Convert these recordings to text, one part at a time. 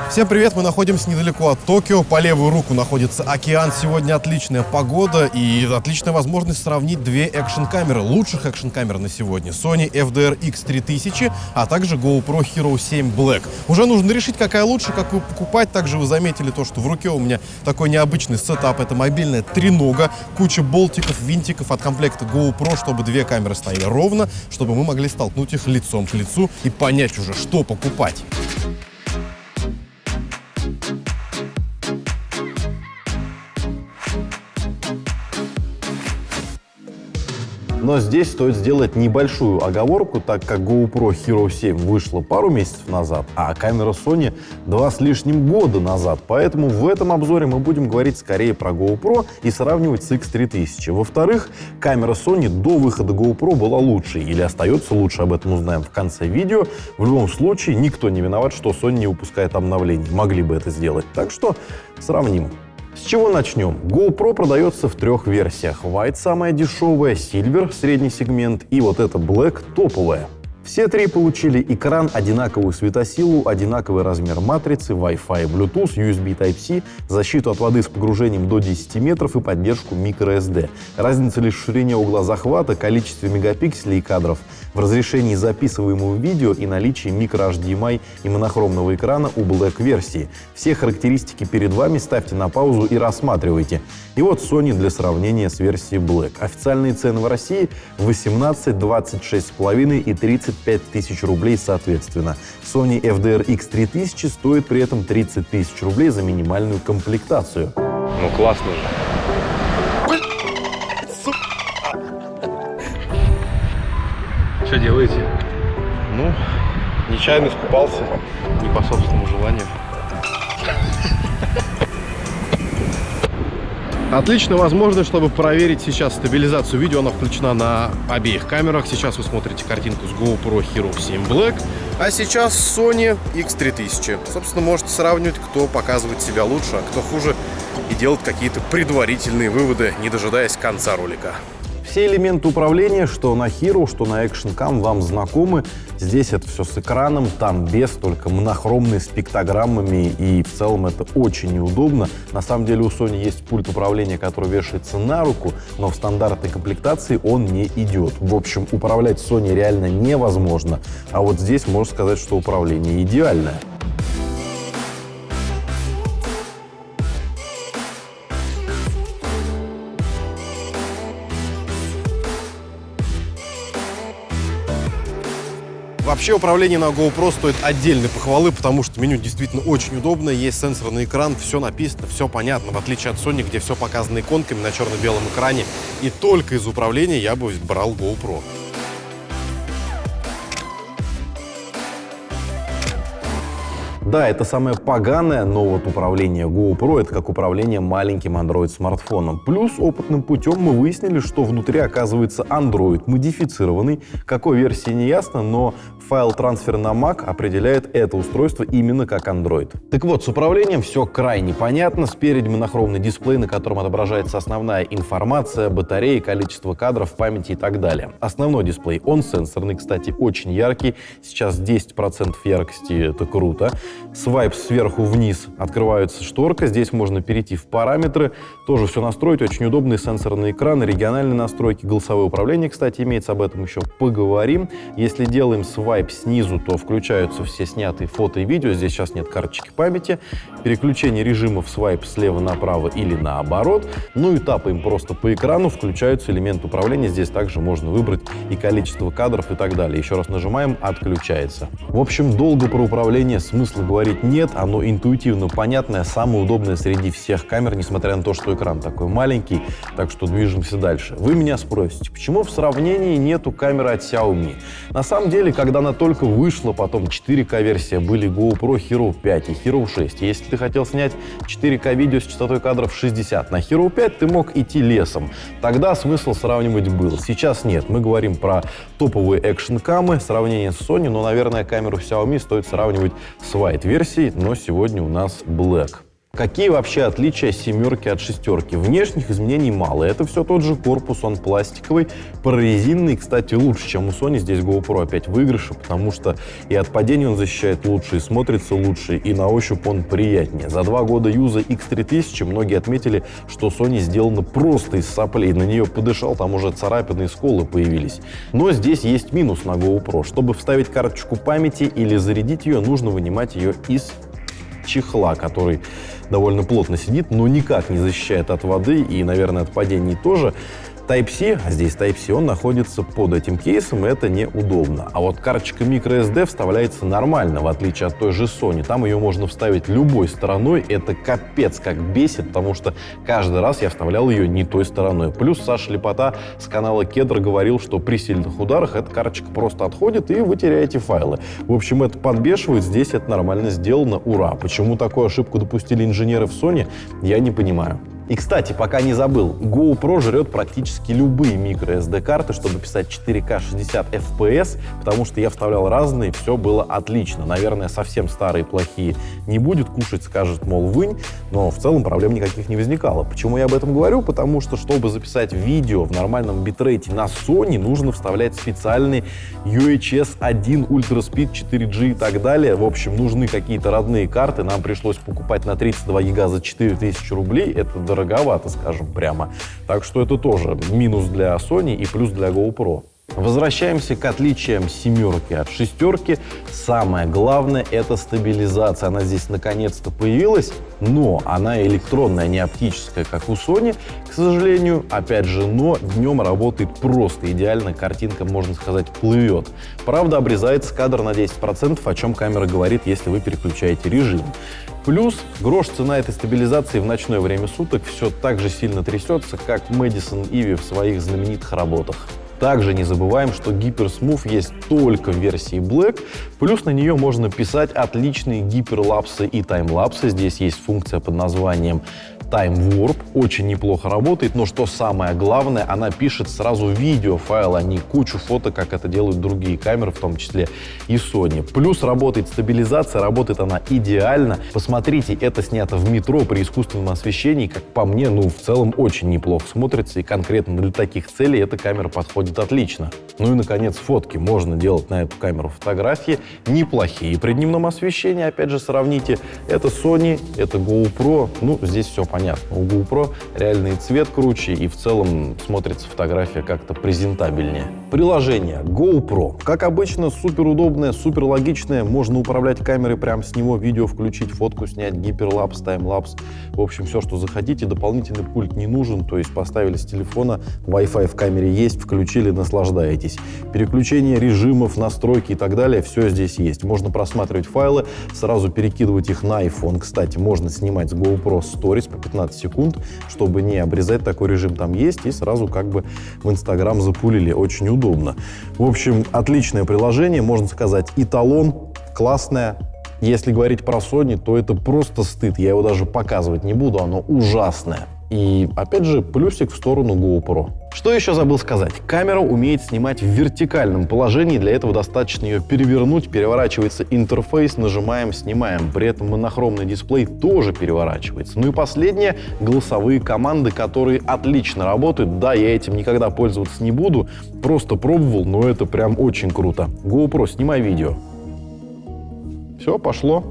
Всем привет, мы находимся недалеко от Токио. По левую руку находится океан. Сегодня отличная погода и отличная возможность сравнить две экшн-камеры, лучших экшн-камер на сегодня. Sony FDR-X 3000, а также GoPro Hero 7 Black. Уже нужно решить, какая лучше, какую покупать. Также вы заметили то, что в руке у меня такой необычный сетап. Это мобильная тренога, куча болтиков, винтиков от комплекта GoPro, чтобы две камеры стояли ровно, чтобы мы могли столкнуть их лицом к лицу и понять уже, что покупать. Но здесь стоит сделать небольшую оговорку, так как GoPro Hero 7 вышла пару месяцев назад, а камера Sony 2 с лишним года назад. Поэтому в этом обзоре мы будем говорить скорее про GoPro и сравнивать с X3000. Во-вторых, камера Sony до выхода GoPro была лучшей или остается лучше, об этом узнаем в конце видео. В любом случае, никто не виноват, что Sony не выпускает обновлений. Могли бы это сделать. Так что сравним. С чего начнем? GoPro продается в трех версиях. White самая дешевая, Silver средний сегмент и вот эта Black топовая. Все три получили экран, одинаковую светосилу, одинаковый размер матрицы, Wi-Fi, Bluetooth, USB Type-C, защиту от воды с погружением до 10 метров и поддержку microSD. Разница лишь в ширине угла захвата, количестве мегапикселей и кадров, в разрешении записываемого видео и наличии micro-HDMI и монохромного экрана у Black-версии. все характеристики перед вами, ставьте на паузу и рассматривайте. И вот Sony для сравнения с версией Black. Официальные цены в России 18, 26,5 и 35 тысяч рублей соответственно. Sony FDR-X 3000 стоит при этом 30 тысяч рублей за минимальную комплектацию. Ну классно же. Что делаете? Ну, нечаянно искупался, не по собственному желанию. Отличная возможность, чтобы проверить сейчас стабилизацию видео. Она включена на обеих камерах. Сейчас вы смотрите картинку с GoPro Hero 7 Black, а сейчас Sony X3000. Собственно, можете сравнивать, кто показывает себя лучше, а кто хуже, и делать какие-то предварительные выводы, не дожидаясь конца ролика. Все элементы управления, что на Hero, что на Action Cam, вам знакомы. Здесь это все с экраном, там без, только монохромные с пиктограммами, и в целом это очень неудобно. На самом деле у Sony есть пульт управления, который вешается на руку, но в стандартной комплектации он не идет. В общем, управлять Sony реально невозможно, а вот здесь можно сказать, что управление идеальное. Вообще управление на GoPro стоит отдельной похвалы, потому что меню действительно очень удобное, есть сенсорный экран, все написано, все понятно, в отличие от Sony, где все показано иконками на черно-белом экране, и только из управления я бы брал GoPro. Да, это самое поганое, но вот управление GoPro — это как управление маленьким Android-смартфоном. Плюс опытным путем мы выяснили, что внутри оказывается Android модифицированный. Какой версии не ясно, но файл-трансфер на Mac определяет это устройство именно как Android. Так вот, с управлением все крайне понятно. Спереди монохромный дисплей, на котором отображается основная информация, батареи, количество кадров, памяти и так далее. Основной дисплей, он сенсорный, кстати, очень яркий. Сейчас 10% яркости, это круто. Свайп сверху вниз, открывается шторка, здесь можно перейти в параметры, тоже все настроить, очень удобный сенсорный экран, региональные настройки, голосовое управление, кстати, имеется, об этом еще поговорим. Если делаем свайп снизу, то включаются все снятые фото и видео, здесь сейчас нет карточки памяти, переключение режимов свайп слева направо или наоборот, ну и тапаем просто по экрану, включаются элементы управления, здесь также можно выбрать и количество кадров и так далее. Еще раз нажимаем, отключается. В общем, долго про управление смысла говорить нет, оно интуитивно понятное, самое удобное среди всех камер, несмотря на то, что экран такой маленький, так что движемся дальше. Вы меня спросите, почему в сравнении нету камеры от Xiaomi? На самом деле, когда она только вышла, потом 4К версия, были GoPro Hero 5 и Hero 6. Если ты хотел снять 4К видео с частотой кадров 60 на Hero 5, ты мог идти лесом. Тогда смысл сравнивать был. Сейчас нет. Мы говорим про топовые экшн-камы, сравнение с Sony, но, наверное, камеру Xiaomi стоит сравнивать с White версией, но сегодня у нас Black. Какие вообще отличия семерки от шестерки? Внешних изменений мало. Это все тот же корпус, он пластиковый, прорезиненный. Кстати, лучше, чем у Sony. Здесь GoPro опять выигрыше, потому что и от падения он защищает лучше, и смотрится лучше, и на ощупь он приятнее. За 2 года юза X3000 многие отметили, что Sony сделана просто из соплей. На нее подышал, там уже царапины и сколы появились. Но здесь есть минус на GoPro. Чтобы вставить карточку памяти или зарядить ее, нужно вынимать ее из чехла, который довольно плотно сидит, но никак не защищает от воды и, наверное, от падений тоже. Type-C, а здесь Type-C, он находится под этим кейсом, и это неудобно. А вот карточка microSD вставляется нормально, в отличие от той же Sony. Там ее можно вставить любой стороной. Это капец как бесит, потому что каждый раз я вставлял ее не той стороной. Плюс Саша Лепота с канала Кедр говорил, что при сильных ударах эта карточка просто отходит, и вы теряете файлы. В общем, это подбешивает, здесь это нормально сделано, ура. Почему такую ошибку допустили инженеры в Sony, я не понимаю. И, кстати, пока не забыл, GoPro жрет практически любые microSD-карты, чтобы писать 4К 60 FPS, потому что я вставлял разные, все было отлично. Наверное, совсем старые плохие не будет кушать, скажет, мол, вынь, но в целом проблем никаких не возникало. Почему я об этом говорю? Потому что, чтобы записать видео в нормальном битрейте на Sony, нужно вставлять специальный UHS 1 Ultra Speed 4G и так далее. В общем, нужны какие-то родные карты. Нам пришлось покупать на 32 гига за 4000 рублей. Это дороговато, скажем прямо. Так что это тоже минус для Sony и плюс для GoPro. Возвращаемся к отличиям семерки от шестерки. Самое главное — это стабилизация. Она здесь наконец-то появилась, но она электронная, не оптическая, как у Sony, к сожалению. Опять же, но днем работает просто идеально. Картинка, можно сказать, плывет. Правда, обрезается кадр на 10%, о чем камера говорит, если вы переключаете режим. Плюс грош цена этой стабилизации в ночное время суток все так же сильно трясется, как Madison Ivy в своих знаменитых работах. Также не забываем, что гиперсмув есть только в версии Black, плюс на нее можно писать отличные гиперлапсы и таймлапсы. Здесь есть функция под названием Time Warp, очень неплохо работает, но что самое главное, она пишет сразу видеофайл, а не кучу фото, как это делают другие камеры, в том числе и Sony. Плюс работает стабилизация, работает она идеально. Посмотрите, это снято в метро при искусственном освещении, как по мне, в целом очень неплохо смотрится, и конкретно для таких целей эта камера подходит отлично. Ну и, наконец, фотки. Можно делать на эту камеру фотографии неплохие. При дневном освещении, опять же, сравните, это Sony, это GoPro, здесь все понятно. У GoPro реальный цвет круче, и в целом смотрится фотография как-то презентабельнее. Приложение GoPro. Как обычно, супер удобное, супер логичное. Можно управлять камерой прямо с него, видео включить, фотку снять, гиперлапс, таймлапс. В общем, все, что захотите. Дополнительный пульт не нужен, то есть поставили с телефона, Wi-Fi в камере есть, включили, наслаждаетесь. Переключение режимов, настройки и так далее, все здесь есть. Можно просматривать файлы, сразу перекидывать их на iPhone. Кстати, можно снимать с GoPro Stories по 15 секунд, чтобы не обрезать, такой режим там есть, и сразу как бы в Instagram запулили. Очень удобно. В общем, отличное приложение, можно сказать, эталон, классное. Если говорить про Sony, то это просто стыд. Я его даже показывать не буду, оно ужасное. И, опять же, плюсик в сторону GoPro. Что еще забыл сказать? Камера умеет снимать в вертикальном положении. Для этого достаточно ее перевернуть. Переворачивается интерфейс, нажимаем, снимаем. При этом монохромный дисплей тоже переворачивается. Ну и последнее — голосовые команды, которые отлично работают. Да, я этим никогда пользоваться не буду. Просто пробовал, но это прям очень круто. GoPro, снимай видео. Все, пошло.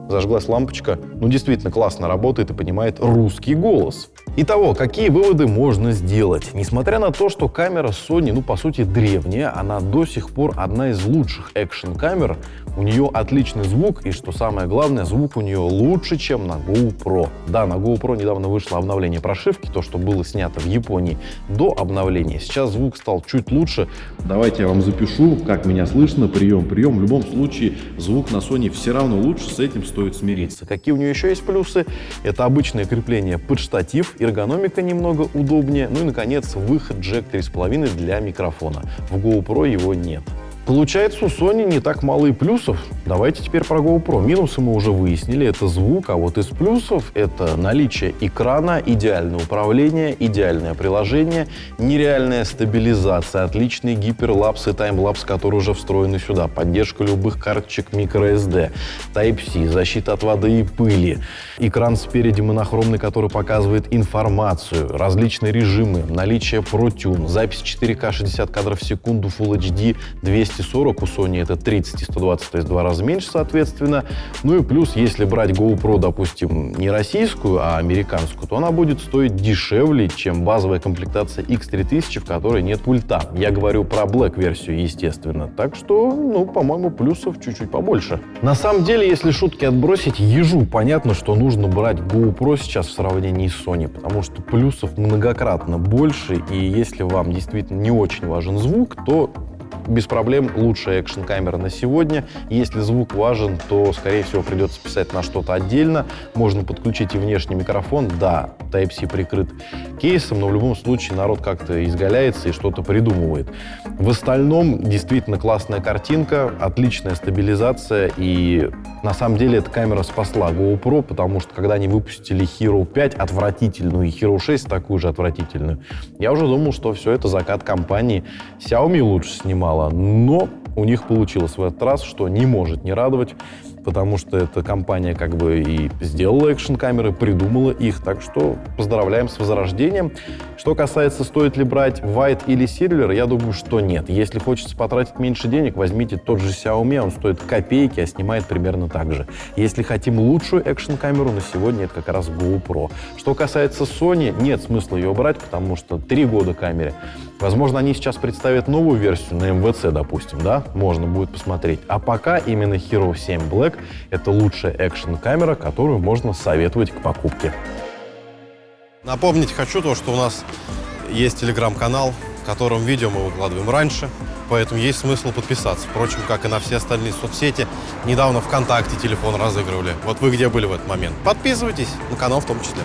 Зажглась лампочка. Действительно классно работает и понимает русский голос. Итого, какие выводы можно сделать? Несмотря на то, что камера Sony, по сути, древняя, она до сих пор одна из лучших экшн-камер. У нее отличный звук, и, что самое главное, звук у нее лучше, чем на GoPro. Да, на GoPro недавно вышло обновление прошивки, то, что было снято в Японии до обновления. Сейчас звук стал чуть лучше. Давайте я вам запишу, как меня слышно, прием. В любом случае, звук на Sony все равно лучше, с этим стоит смириться. Какие у нее еще есть плюсы? Это обычное крепление под штатив, эргономика немного удобнее, и, наконец, выход джек 3.5 для микрофона. В GoPro его нет. Получается, у Sony не так мало и плюсов. Давайте теперь про GoPro. Минусы мы уже выяснили, это звук, а вот из плюсов это наличие экрана, идеальное управление, идеальное приложение, нереальная стабилизация, отличный гиперлапс и таймлапс, которые уже встроены сюда, поддержка любых карточек microSD, Type-C, защита от воды и пыли, экран спереди монохромный, который показывает информацию, различные режимы, наличие ProTune, запись 4К 60 кадров в секунду, Full HD 240, у Sony это 30 и 120, то есть в 2 раза меньше, соответственно. Ну и плюс, если брать GoPro, допустим, не российскую, а американскую, то она будет стоить дешевле, чем базовая комплектация X3000, в которой нет пульта. Я говорю про Black-версию, естественно. Так что, ну, по-моему, плюсов чуть-чуть побольше. На самом деле, если шутки отбросить, ежу понятно, что нужно брать GoPro сейчас в сравнении с Sony, потому что плюсов многократно больше, и если вам действительно не очень важен звук, то без проблем лучшая экшн-камера на сегодня. Если звук важен, то, скорее всего, придется писать на что-то отдельно. Можно подключить и внешний микрофон. Да, Type-C прикрыт кейсом, но в любом случае народ как-то изгаляется и что-то придумывает. В остальном, действительно классная картинка, отличная стабилизация, и на самом деле эта камера спасла GoPro, потому что когда они выпустили Hero 5 отвратительную и Hero 6 такую же отвратительную, я уже думал, что все это закат компании. Xiaomi лучше снимала, но у них получилось в этот раз, что не может не радовать, потому что эта компания как бы и сделала экшн-камеры, придумала их, так что поздравляем с возрождением. Что касается, стоит ли брать White или Silver, я думаю, что нет. Если хочется потратить меньше денег, возьмите тот же Xiaomi, он стоит копейки, а снимает примерно так же. Если хотим лучшую экшн-камеру, на сегодня это как раз GoPro. Что касается Sony, нет смысла ее брать, потому что 3 года камере. Возможно, они сейчас представят новую версию на MWC, допустим, да? Можно будет посмотреть. А пока именно Hero 7 Black — это лучшая экшн-камера, которую можно советовать к покупке. Напомнить хочу то, что у нас есть телеграм-канал, в котором видео мы выкладываем раньше, поэтому есть смысл подписаться. Впрочем, как и на все остальные соцсети. Недавно ВКонтакте телефон разыгрывали. Вот вы где были в этот момент? Подписывайтесь, на канал в том числе.